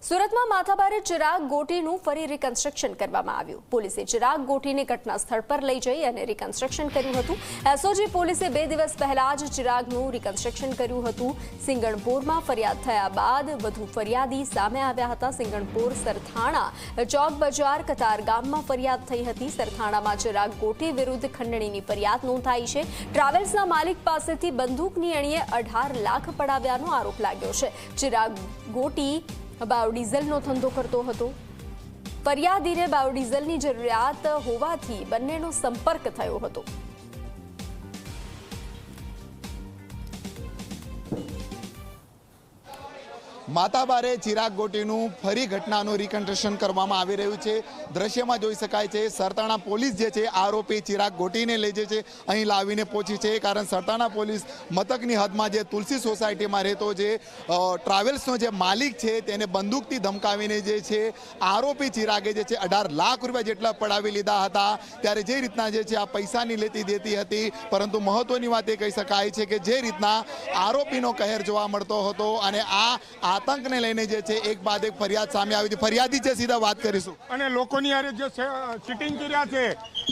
સુરતમાં માથાભારે ચિરાગ ગોટીનું ફરી રિકન્સ્ટ્રક્શન કરવામાં આવ્યું। પોલીસે ચિરાગ ગોટીને ઘટના સ્થળ પર લઈ જઈ અને રિકન્સ્ટ્રક્શન કર્યું હતું। એસઓજી પોલીસે 2 દિવસ પહેલા જ ચિરાગનું રિકન્સ્ટ્રક્શન કર્યું હતું। સિંગણપુરમાં ફરિયાદ થયા બાદ વધુ ફરિયાદી સામે આવ્યા હતા। સિંગણપુર સરથાણા ચોક બજાર કતારગામમાં ફરિયાદ થઈ હતી। સરથાણામાં ચિરાગ ગોટી વિરુદ્ધ ખંડણીની ફરિયાદ નોંધાઈ છે। ટ્રાવેલ્સના માલિક પાસેથી બંદૂકની અણીએ 18 લાખ પડાવ્યાનો આરોપ લાગ્યો છે। ચિરાગ ગોટી બાયોડીઝલનો ધંધો કરતો હતો। ફરિયાદીને બાયોડીઝલની જરૂરિયાત હોવાથી બંનેનો સંપર્ક થયો હતો। માથાભારે ચિરાગ ગોટીનું ફરી ઘટનાનું રિકન્સ્ટ્રક્શન કરવામાં આવી રહ્યું છે। દ્રશ્યમાં જોઈ શકાય છે સરથાણા પોલીસ જે છે આરોપી ચિરાગ ગોટીને લઈ જે છે અહીં લાવીને પહોંચી છે। કારણ સરથાણા પોલીસ મથકની હદમાં જે તુલસી સોસાયટીમાં રહેતો જે ટ્રાવેલ્સનો જે માલિક છે તેને બંદૂકથી ધમકાવીને જે છે આરોપી ચિરાગે જે છે 18 લાખ રૂપિયા જેટલા પડાવી લીધા હતા। ત્યારે જે રીતના જે છે આ પૈસાની લેતી દેતી હતી, પરંતુ મહત્વની વાત એ કહી શકાય છે કે જે રીતના આરોપીનો કહેર જોવા મળતો હતો અને આ આતંકને લઈને જે છે એક બાદ એક ફરિયાદ સામે આવી હતી। ફરિયાદી છે સીધા વાત કરીશું અને લોકોની આરે જે સિટિંગ કર્યા છે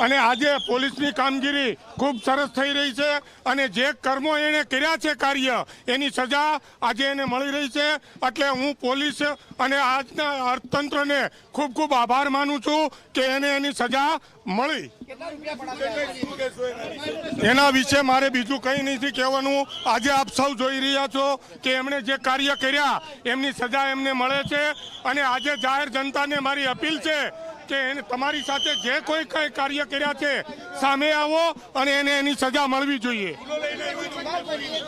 અને આજે પોલીસની કામગીરી ખૂબ સરસ થઈ રહી છે અને જે કર્મો એને કર્યા છે કાર્ય એની સજા આજે એને મળી રહી છે। એટલે હું પોલીસ અને આજના અર્થતંત્રને ખૂબ ખૂબ આભાર માનું છું કે એને એની સજા મળી। એના વિશે મારે બીજું કંઈ નથી કહેવાનું। આજે આપ સૌ જોઈ રહ્યા છો કે એમણે જે કાર્ય કર્યા એમની સજા એમને મળે છે અને આજે જાહેર જનતાને મારી અપીલ છે કે તમારી સાથે જે કોઈ કંઈ કાર્ય કર્યા છે સામે આવો અને એને એની સજા મળવી જોઈએ।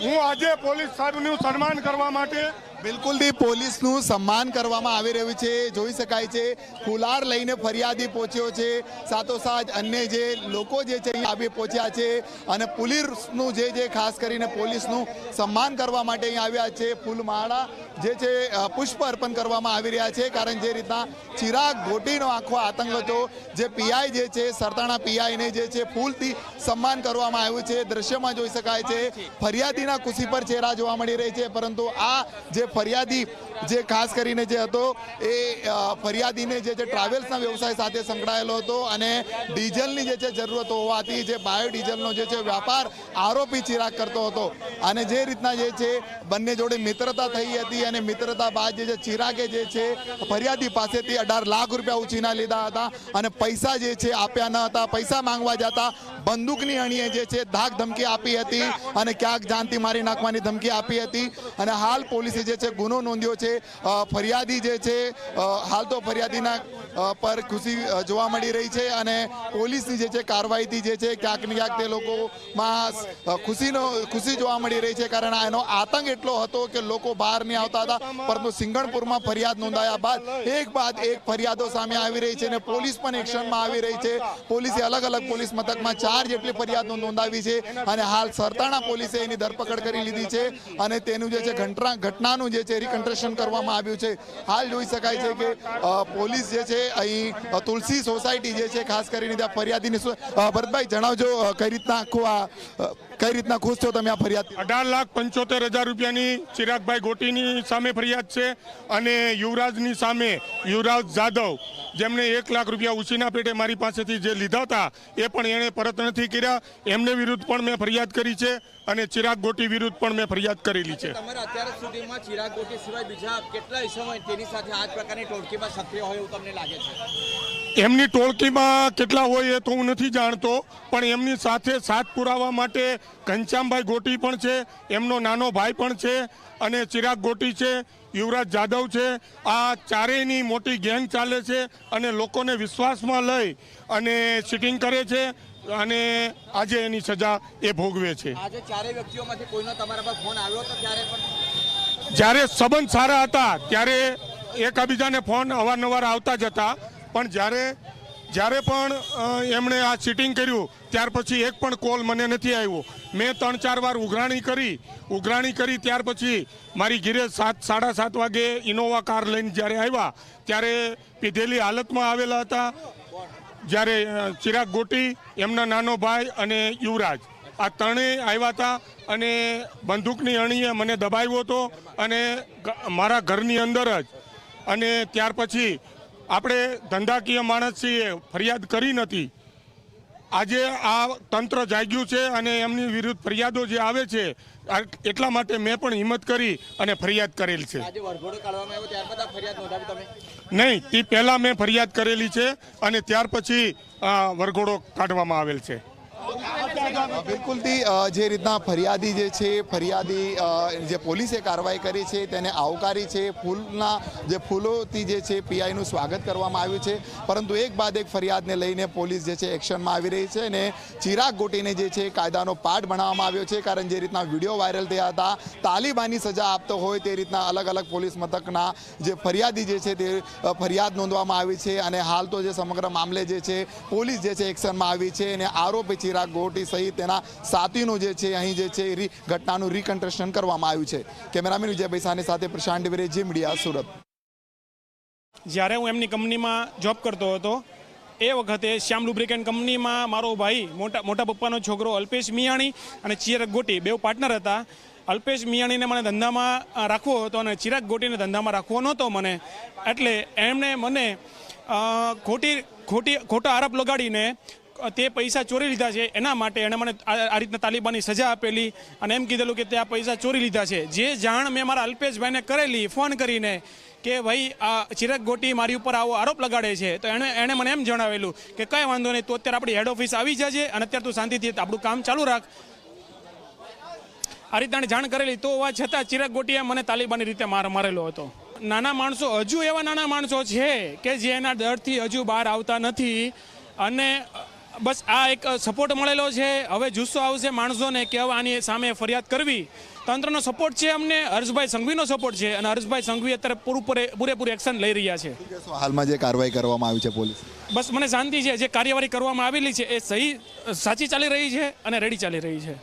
હું આજે પોલીસ સાહેબનું સન્માન કરવા માટે બિલકુલથી પોલીસનું સન્માન કરવામાં આવી રહ્યું છે। જોઈ શકાય છે ફુલાર લઈને ફરિયાદી પહોંચ્યો છે, સાથોસાથ અન્ય જે લોકો જે છે અહીં આવી પહોંચ્યા છે અને પોલીસનું જે ખાસ કરીને પોલીસનું સન્માન કરવા માટે અહીં આવ્યા છે। ફૂલમાળા જે છે પુષ્પ અર્પણ કરવામાં આવી રહ્યા છે। કારણ જે રીતના ચિરાગ ગોટીનો આખો આતંક હતો, જે પીઆઈ જે છે સરથાણા પીઆઈને જે છે ફૂલથી સન્માન કરવામાં આવ્યું છે। દ્રશ્યમાં જોઈ શકાય છે ફરિયાદીના ખુશી પર ચહેરા જોવા મળી રહી છે, પરંતુ આ જે ફરિયાદી જે ખાસ કરીને જે હતો એ ફરિયાદીને જે છે ટ્રાવેલ્સના વ્યવસાય સાથે સંકળાયેલો હતો અને ડીઝલની જે છે જરૂરત હોવાથી જે બાયોડીઝલનો જે છે વ્યાપાર આરોપી ચિરાગ કરતો હતો અને જે રીતના જે છે બંને જોડે મિત્રતા થઈ હતી અને મિત્રતા બાદ જે છે ચિરાગે જે છે ફરિયાદી પાસેથી 18 લાખ રૂપિયા ઉછીના લીધા હતા અને પૈસા જે છે આપ્યા ન હતા। પૈસા માંગવા જતા બંદૂકની અણીએ જે છે ધાક ધમકી આપી હતી અને ક્યાંક જાનથી મારી નાખવાની ધમકી આપી હતી અને હાલ પોલીસે જે છે ગુનો નોંધ્યો છે। ફરિયાદી જે છે હાલ તો ફરિયાદીના પર ખુશી જોવા મળી રહી છે અને પોલીસની જે છે કાર્યવાહીથી જે છે ક્યાંક ને ક્યાંક તે લોકોમાં ખુશી જોવા મળી રહી છે। કારણ એનો આતંક એટલો હતો કે લોકો બહાર નહીં આવતા હતા, પરંતુ સિંગણપુરમાં ફરિયાદ નોંધાયા બાદ એક ફરિયાદો સામે આવી રહી છે અને પોલીસ પણ એક્શનમાં આવી રહી છે। પોલીસે અલગ અલગ પોલીસ મથકમાં 4 જેટલી ફરિયાદો નોંધાવી છે અને હાલ સરથાણા પોલીસે એની ધરપકડ કરી લીધી છે અને તેનું જે છે ઘટનાનું જે છે રિકન્સ્ટ્રક્શન કરવામાં આવ્યું છે। હાલ જોઈ શકાય છે કે પોલીસ જે છે અહીં તુલસી સોસાયટી જે છે ખાસ કરીને ત્યાં ફરિયાદીની ભરતભાઈ જણાવજો કઈ રીતના ખુશ છો તમે આ ફરિયાદ? 18,75,000 રૂપિયાની ચિરાગભાઈ ગોટીની સામે ફરિયાદ છે અને યુવરાજની સામે યુવરાજ જાદવ જેમને 1 લાખ રૂપિયા ઉછીના પેટે મારી પાસેથી જે લીધા હતા એ પણ એણે પરત નથી કર્યા, એમને વિરુદ્ધ પણ મેં ફરિયાદ કરી છે અને ચિરાગ ગોટી વિરુદ્ધ પણ મેં ફરિયાદ કરેલી છે। તમારે અત્યાર સુધીમાં ચિરાગ ગોટી સિવાય બીજા કેટલા સમય તેની સાથે આ પ્રકારની ટોળકીમાં સક્રિય હોય એવું તમને લાગે છે? એમની ટોળકીમાં કેટલા હોય એ તો હું નથી જાણતો, પણ એમની સાથે સાથ પુરાવા માટે ઘનશ્યામભાઈ ગોટી પણ છે, એમનો નાનો ભાઈ પણ છે અને ચિરાગ ગોટી છે, યુવરાજ જાદવ છે। આ ચારેયની મોટી ગેંગ ચાલે છે અને લોકોને વિશ્વાસમાં લઈ અને સિટિંગ કરે છે અને આજે એની સજા એ ભોગવે છે। આજે ચારે વ્યક્તિઓમાંથી કોઈનો તમારા પર ફોન આવ્યો હતો ત્યારે પણ? જ્યારે સંબંધ સારા હતા ત્યારે એકબીજાને ફોન અવારનવાર આવતા જ હતા, પણ જ્યારે પણ એમણે આ સિટિંગ કર્યું ત્યાર પછી એક પણ કોલ મને નથી આવ્યો। મેં 3-4 વાર ઉઘરાણી કરી ત્યાર પછી મારી ઘીરે 7-7:30 વાગે ઇનોવા કાર લઈને જ્યારે આવ્યા ત્યારે પીધેલી હાલતમાં આવેલા હતા। જ્યારે ચિરાગ ગોટી, એમના નાનો ભાઈ અને યુવરાજ આ ત્રણેય આવ્યા હતા અને બંદૂકની અણીએ મને દબાવ્યો હતો અને મારા ઘરની અંદર જ અને ત્યાર પછી આપણે ધંધાકીય માણસ છીએ, ફરિયાદ કરી નથી. આજે આ તંત્ર જાગ્યું છે અને એમની વિરુદ્ધ ફરિયાદો જે આવે છે એટલા માટે મેં પણ હિંમત કરી અને ફરિયાદ કરેલ છે. આજે વરઘોડો કાઢવામાં આવ્યો ત્યારબાદ આ ફરિયાદ નોંધાવી તમે? નહીં, તે પહેલાં મેં ફરિયાદ કરેલી છે અને ત્યાર પછી વરઘોડો કાઢવામાં આવેલ છે. બિલકુલથી જે રીતના ફરિયાદી જે છે, ફરિયાદી જે પોલીસે કાર્યવાહી કરી છે તેને આવકારી છે. ફૂલોથી જે છે પીઆઈનું સ્વાગત કરવામાં આવ્યું છે, પરંતુ એક બાદ એક ફરિયાદને લઈને પોલીસ જે છે એક્શનમાં આવી રહી છે અને ચિરાગ ગોટીને જે છે કાયદાનો પાઠ ભણાવવામાં આવ્યો છે. કારણ જે રીતના વિડીયો વાયરલ થયા હતા, તાલિબાની સજા આપતો હોય તે રીતના અલગ અલગ પોલીસ મથકના જે ફરિયાદી જે છે તે ફરિયાદ નોંધવામાં આવી છે અને હાલ તો જે સમગ્ર મામલે જે છે પોલીસ જે છે એક્શનમાં આવી છે અને આરોપી ચિરાગ ગોટી સહિત તેના સાથીનું જે છે અહીં જે છે ઘટનાનું રિકન્સ્ટ્રક્શન કરવામાં આવ્યું છે. કેમેરામેન વિજય ભૈસાની સાથે પ્રશાંત ડિવરે, જી મીડિયા, સુરત. જ્યારે હું એમની કંપનીમાં જોબ કરતો હતો એ વખતે શ્યામ લુબ્રિકેન્ટ કંપનીમાં મારો ભાઈ મોટા પપ્પાનો છોકરો અલ્પેશ મિયાણી અને ચિરાગ ગોટી બેઉ પાર્ટનર હતા. અલ્પેશ મિયાણીને મને ધંધામાં રાખવો હતો અને ચિરાગ ગોટીને ધંધામાં રાખવો નહોતો મને, એટલે એમણે મને ખોટા આરોપ લગાડીને તે પૈસા ચોરી લીધા છે. એના માટે એણે મને આ રીતના તાલિબાની સજા આપેલી અને એમ કીધેલું કે તે આ પૈસા ચોરી લીધા છે. જે જાણ મેં મારા અલ્પેશભાઈને કરેલી ફોન કરીને કે ભાઈ આ ચિરાગ ગોટી મારી ઉપર આવો આરોપ લગાડે છે, તો એણે મને એમ જણાવેલું કે કાંઈ વાંધો નહીં, તો અત્યારે આપણી હેડ ઓફિસ આવી જજે અને અત્યારે તું શાંતિથી આપણું કામ ચાલુ રાખ. આ રીતના જાણ કરેલી, તો હોવા છતાં ચિરાગ ગોટીએ મને તાલિબાની રીતે મારેલો હતો. નાના માણસો, હજુ એવા નાના માણસો છે કે જે એના ડરથી હજુ બહાર આવતા નથી અને બસ આ એક સપોર્ટ મળેલો છે. હવે જુસ્સો આવશે માણસોને કે હવે આની સામે ફરિયાદ કરવી. તંત્રનો સપોર્ટ છે અમને, હર્ષભાઈ સંઘવીનો સપોર્ટ છે અને હર્ષભાઈ સંઘવી અત્યારે પૂરેપૂરું એક્શન લઈ રહ્યા છે. હાલમાં જે કાર્યવાહી કરવામાં આવી છે પોલીસ, બસ મને શાંતિ છે. જે કાર્યવાહી કરવામાં આવેલી છે એ સાચી ચાલી રહી છે અને રેડી ચાલી રહી છે.